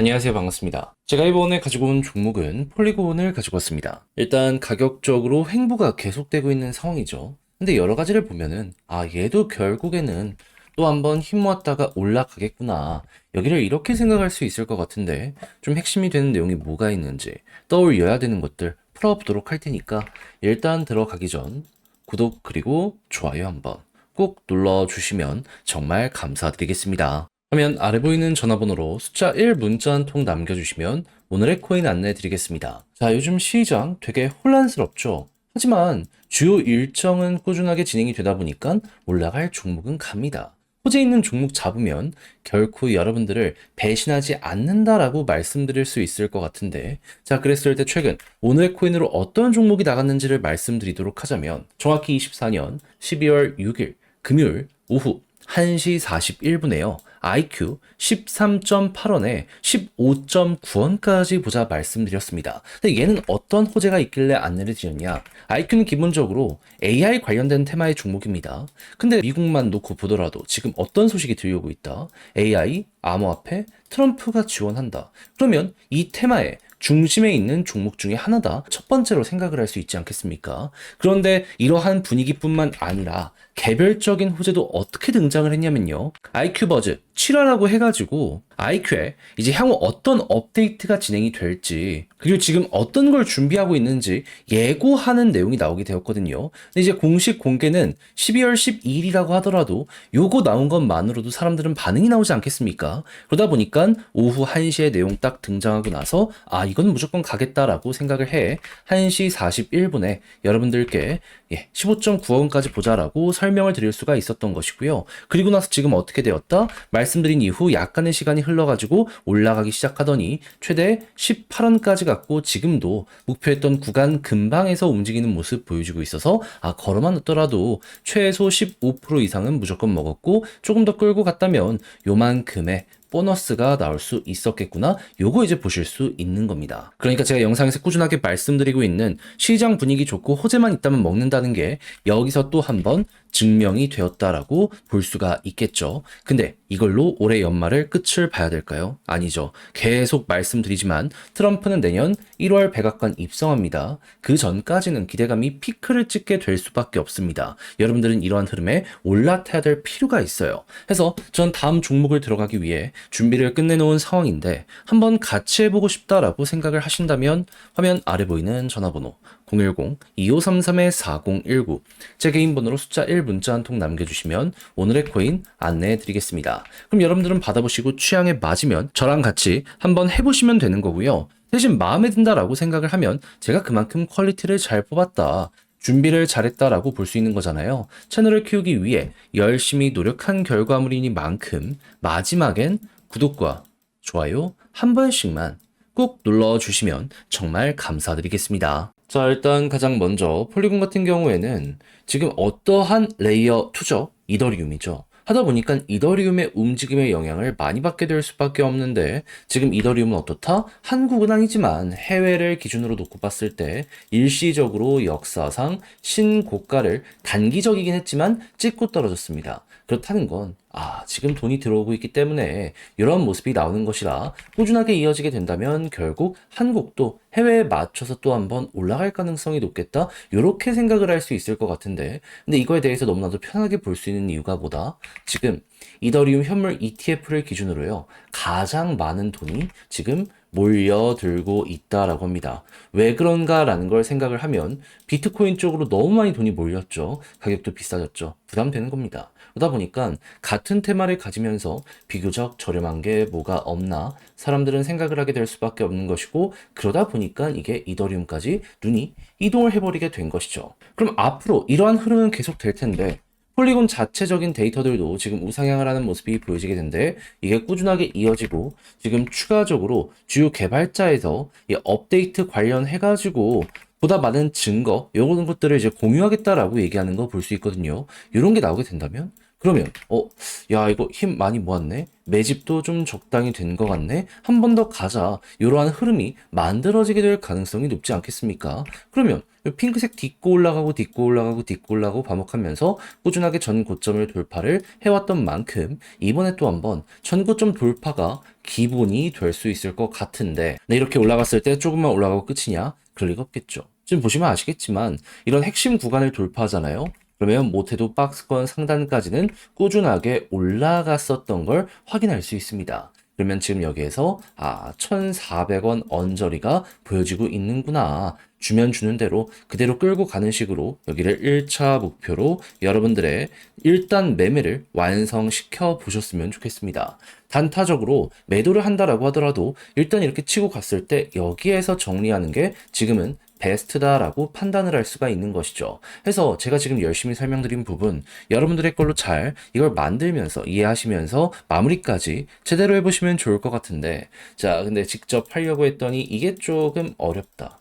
안녕하세요. 반갑습니다. 제가 이번에 가지고 온 종목은 폴리곤을 가지고 왔습니다. 일단 가격적으로 횡보가 계속되고 있는 상황이죠. 근데 여러 가지를 보면은 얘도 결국에는 또 한번 힘 모았다가 올라가겠구나. 여기를 이렇게 생각할 수 있을 것 같은데 좀 핵심이 되는 내용이 뭐가 있는지 떠올려야 되는 것들 풀어보도록 할 테니까 일단 들어가기 전 구독 그리고 좋아요 한번 꼭 눌러주시면 정말 감사드리겠습니다. 화면 아래 보이는 전화번호로 숫자 1 문자 한 통 남겨주시면 오늘의 코인 안내 드리겠습니다. 자, 요즘 시장 되게 혼란스럽죠? 하지만 주요 일정은 꾸준하게 진행이 되다 보니까 올라갈 종목은 갑니다. 호재 있는 종목 잡으면 결코 여러분들을 배신하지 않는다라고 말씀드릴 수 있을 것 같은데, 자, 그랬을 때 최근 오늘의 코인으로 어떤 종목이 나갔는지를 말씀드리도록 하자면 정확히 24년 12월 6일 금요일 오후 1시 41분에요. IQ 13.8원에 15.9원까지 보자 말씀드렸습니다. 근데 얘는 어떤 호재가 있길래 안내를 드렸냐? IQ는 기본적으로 AI 관련된 테마의 종목입니다. 근데 미국만 놓고 보더라도 지금 어떤 소식이 들려오고 있다? AI, 암호화폐, 트럼프가 지원한다. 그러면 이 테마에 중심에 있는 종목 중에 하나다. 첫 번째로 생각을 할 수 있지 않겠습니까? 그런데 이러한 분위기뿐만 아니라 개별적인 호재도 어떻게 등장을 했냐면요. IQ 버즈 7화라고 해가지고 IQ에 이제 향후 어떤 업데이트가 진행이 될지 그리고 지금 어떤 걸 준비하고 있는지 예고하는 내용이 나오게 되었거든요. 근데 이제 공식 공개는 12월 12일이라고 하더라도 요거 나온 것만으로도 사람들은 반응이 나오지 않겠습니까? 그러다 보니까 오후 1시에 내용 딱 등장하고 나서 이건 무조건 가겠다라고 생각을 해 1시 41분에 여러분들께 15.9원까지 보자라고 설명을 드릴 수가 있었던 것이고요. 그리고 나서 지금 어떻게 되었다? 말씀드린 이후 약간의 시간이 흘러가지고 올라가기 시작하더니 최대 18원까지 갔고 지금도 목표했던 구간 근방에서 움직이는 모습 보여주고 있어서 걸어만 넣더라도 최소 15% 이상은 무조건 먹었고 조금 더 끌고 갔다면 요만큼의 보너스가 나올 수 있었겠구나. 요거 이제 보실 수 있는 겁니다. 그러니까 제가 영상에서 꾸준하게 말씀드리고 있는 시장 분위기 좋고 호재만 있다면 먹는다는 게 여기서 또 한번 증명이 되었다라고 볼 수가 있겠죠. 근데 이걸로 올해 연말을 끝을 봐야 될까요? 아니죠. 계속 말씀드리지만 트럼프는 내년 1월 백악관 입성합니다. 그 전까지는 기대감이 피크를 찍게 될 수밖에 없습니다. 여러분들은 이러한 흐름에 올라타야 될 필요가 있어요. 그래서 전 다음 종목을 들어가기 위해 준비를 끝내놓은 상황인데 한번 같이 해보고 싶다라고 생각을 하신다면 화면 아래 보이는 전화번호 010-2533-4019 제 개인 번호로 숫자 1 문자 한 통 남겨주시면 오늘의 코인 안내해 드리겠습니다. 그럼 여러분들은 받아보시고 취향에 맞으면 저랑 같이 한번 해보시면 되는 거고요. 대신 마음에 든다라고 생각을 하면 제가 그만큼 퀄리티를 잘 뽑았다. 준비를 잘했다라고 볼 수 있는 거잖아요. 채널을 키우기 위해 열심히 노력한 결과물이니만큼 마지막엔 구독과 좋아요 한 번씩만 꼭 눌러주시면 정말 감사드리겠습니다. 자, 일단 가장 먼저 폴리곤 같은 경우에는 지금 어떠한 레이어 2죠? 이더리움이죠. 하다 보니까 이더리움의 움직임의 영향을 많이 받게 될 수밖에 없는데 지금 이더리움은 어떻다? 한국은 아니지만 해외를 기준으로 놓고 봤을 때 일시적으로 역사상 신고가를 단기적이긴 했지만 찍고 떨어졌습니다. 그렇다는 건 지금 돈이 들어오고 있기 때문에 이런 모습이 나오는 것이라 꾸준하게 이어지게 된다면 결국 한국도 해외에 맞춰서 또 한번 올라갈 가능성이 높겠다. 이렇게 생각을 할 수 있을 것 같은데 근데 이거에 대해서 너무나도 편하게 볼 수 있는 이유가 뭐다? 지금 이더리움 현물 ETF를 기준으로요. 가장 많은 돈이 지금 몰려들고 있다라고 합니다. 왜 그런가라는 걸 생각을 하면 비트코인 쪽으로 너무 많이 돈이 몰렸죠. 가격도 비싸졌죠. 부담되는 겁니다. 그러다 보니까 같은 테마를 가지면서 비교적 저렴한 게 뭐가 없나 사람들은 생각을 하게 될 수밖에 없는 것이고 그러다 보니까 이게 이더리움까지 눈이 이동을 해버리게 된 것이죠. 그럼 앞으로 이러한 흐름은 계속 될 텐데 폴리곤 자체적인 데이터들도 지금 우상향을 하는 모습이 보여지게 된데 이게 꾸준하게 이어지고 지금 추가적으로 주요 개발자에서 이 업데이트 관련해가지고 보다 많은 증거, 이런 것들을 이제 공유하겠다라고 얘기하는 거 볼 수 있거든요. 이런 게 나오게 된다면 그러면 야 이거 힘 많이 모았네. 매집도 좀 적당히 된 것 같네. 한 번 더 가자. 이러한 흐름이 만들어지게 될 가능성이 높지 않겠습니까? 그러면 핑크색 딛고 올라가고 딛고 올라가고 딛고 올라가고 반복하면서 꾸준하게 전 고점을 돌파를 해왔던 만큼 이번에 또 한번 전 고점 돌파가 기본이 될 수 있을 것 같은데, 네, 이렇게 올라갔을 때 조금만 올라가고 끝이냐? 그럴 리가 없겠죠. 지금 보시면 아시겠지만 이런 핵심 구간을 돌파하잖아요. 그러면 못해도 박스권 상단까지는 꾸준하게 올라갔었던 걸 확인할 수 있습니다. 그러면 지금 여기에서 1,400원 언저리가 보여지고 있는구나. 주면 주는 대로 그대로 끌고 가는 식으로 여기를 1차 목표로 여러분들의 일단 매매를 완성시켜 보셨으면 좋겠습니다. 단타적으로 매도를 한다라고 하더라도 일단 이렇게 치고 갔을 때 여기에서 정리하는 게 지금은 베스트다라고 판단을 할 수가 있는 것이죠. 그래서 제가 지금 열심히 설명드린 부분 여러분들의 걸로 잘 이걸 만들면서 이해하시면서 마무리까지 제대로 해보시면 좋을 것 같은데, 자, 근데 직접 하려고 했더니 이게 조금 어렵다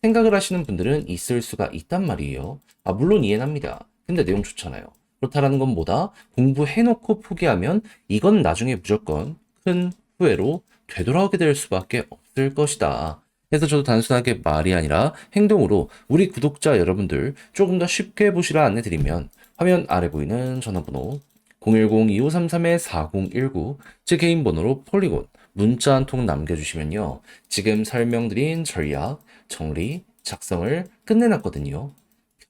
생각을 하시는 분들은 있을 수가 있단 말이에요. 물론 이해는 합니다. 근데 내용 좋잖아요. 그렇다라는 건 뭐다? 공부해놓고 포기하면 이건 나중에 무조건 큰 후회로 되돌아오게 될 수밖에 없을 것이다. 그래서 저도 단순하게 말이 아니라 행동으로 우리 구독자 여러분들 조금 더 쉽게 보시라 안내드리면, 화면 아래 보이는 전화번호 010-2533-4019 제 개인 번호로 폴리곤 문자 한 통 남겨주시면요, 지금 설명드린 전략 정리 작성을 끝내놨거든요.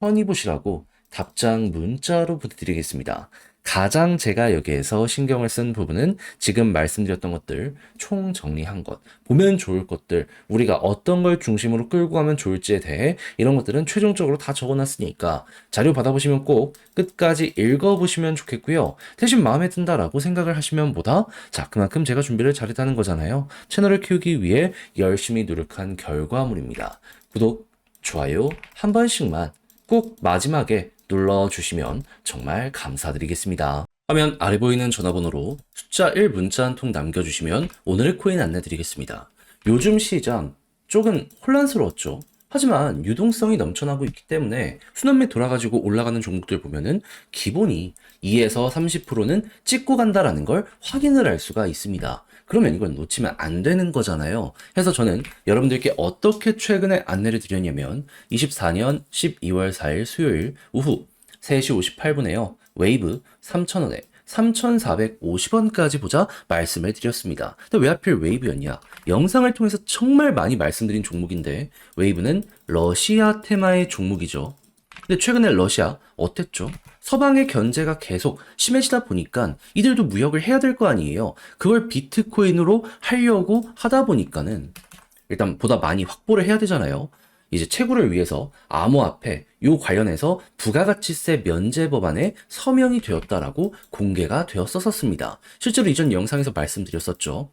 편히 보시라고 답장 문자로 보내드리겠습니다. 가장 제가 여기에서 신경을 쓴 부분은 지금 말씀드렸던 것들 총 정리한 것, 보면 좋을 것들, 우리가 어떤 걸 중심으로 끌고 가면 좋을지에 대해 이런 것들은 최종적으로 다 적어놨으니까 자료 받아보시면 꼭 끝까지 읽어보시면 좋겠고요. 대신 마음에 든다라고 생각을 하시면 보다, 자, 그만큼 제가 준비를 잘했다는 거잖아요. 채널을 키우기 위해 열심히 노력한 결과물입니다. 구독, 좋아요 한 번씩만 꼭 마지막에 눌러주시면 정말 감사드리겠습니다. 화면 아래 보이는 전화번호로 숫자 1 문자 한 통 남겨주시면 오늘의 코인 안내드리겠습니다. 요즘 시장 조금 혼란스러웠죠. 하지만 유동성이 넘쳐나고 있기 때문에 순환매 돌아가지고 올라가는 종목들 보면은 기본이 2에서 30%는 찍고 간다라는 걸 확인을 할 수가 있습니다. 그러면 이건 놓치면 안 되는 거잖아요. 그래서 저는 여러분들께 어떻게 최근에 안내를 드렸냐면 24년 12월 4일 수요일 오후 3시 58분에요. 웨이브 3,000원에 3,450원까지 보자 말씀을 드렸습니다. 근데 왜 하필 웨이브였냐? 영상을 통해서 정말 많이 말씀드린 종목인데, 웨이브는 러시아 테마의 종목이죠. 근데 최근에 러시아 어땠죠? 서방의 견제가 계속 심해지다 보니까 이들도 무역을 해야 될 거 아니에요. 그걸 비트코인으로 하려고 하다 보니까는 일단 보다 많이 확보를 해야 되잖아요. 이제 채굴을 위해서 암호화폐 요 관련해서 부가가치세 면제 법안에 서명이 되었다라고 공개가 되었었습니다. 실제로 이전 영상에서 말씀드렸었죠.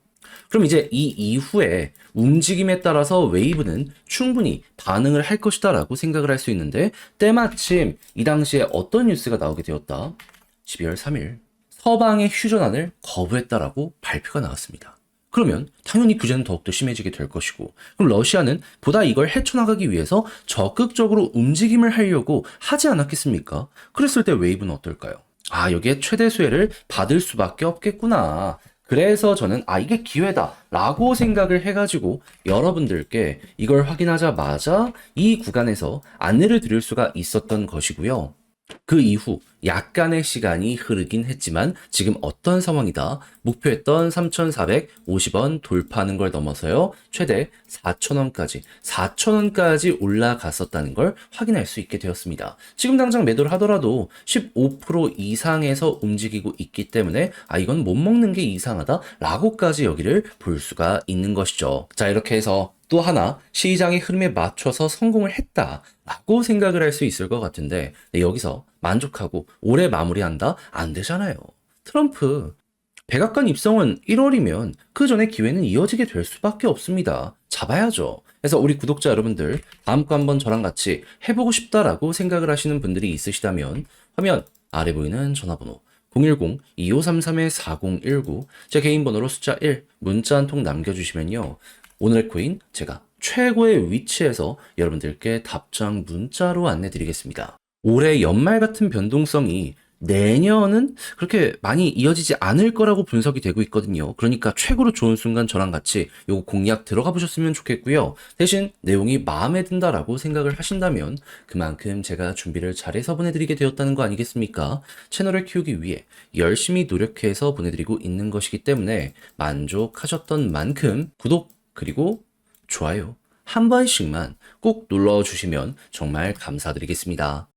그럼 이제 이 이후에 움직임에 따라서 웨이브는 충분히 반응을 할 것이다 라고 생각을 할 수 있는데, 때마침 이 당시에 어떤 뉴스가 나오게 되었다? 12월 3일 서방의 휴전안을 거부했다라고 발표가 나왔습니다. 그러면 당연히 규제는 더욱더 심해지게 될 것이고, 그럼 러시아는 보다 이걸 헤쳐나가기 위해서 적극적으로 움직임을 하려고 하지 않았겠습니까? 그랬을 때 웨이브는 어떨까요? 여기에 최대 수혜를 받을 수밖에 없겠구나. 그래서 저는 이게 기회다 라고 생각을 해가지고 여러분들께 이걸 확인하자마자 이 구간에서 안내를 드릴 수가 있었던 것이고요. 그 이후 약간의 시간이 흐르긴 했지만 지금 어떤 상황이다? 목표했던 3,450원 돌파하는 걸 넘어서요, 최대 4,000원까지 올라갔었다는 걸 확인할 수 있게 되었습니다. 지금 당장 매도를 하더라도 15% 이상에서 움직이고 있기 때문에 이건 못 먹는 게 이상하다 라고까지 여기를 볼 수가 있는 것이죠. 자, 이렇게 해서 또 하나 시장의 흐름에 맞춰서 성공을 했다라고 생각을 할 수 있을 것 같은데, 여기서 만족하고 올해 마무리한다? 안 되잖아요. 트럼프 백악관 입성은 1월이면 그 전에 기회는 이어지게 될 수밖에 없습니다. 잡아야죠. 그래서 우리 구독자 여러분들, 다음 거 한번 저랑 같이 해보고 싶다라고 생각을 하시는 분들이 있으시다면 화면 아래 보이는 전화번호 010-2533-4019 제 개인 번호로 숫자 1 문자 한 통 남겨주시면요, 오늘의 코인 제가 최고의 위치에서 여러분들께 답장 문자로 안내드리겠습니다. 올해 연말 같은 변동성이 내년은 그렇게 많이 이어지지 않을 거라고 분석이 되고 있거든요. 그러니까 최고로 좋은 순간 저랑 같이 요거 공략 들어가 보셨으면 좋겠고요. 대신 내용이 마음에 든다라고 생각을 하신다면 그만큼 제가 준비를 잘해서 보내드리게 되었다는 거 아니겠습니까? 채널을 키우기 위해 열심히 노력해서 보내드리고 있는 것이기 때문에 만족하셨던 만큼 구독 그리고 좋아요 한 번씩만 꼭 눌러주시면 정말 감사드리겠습니다.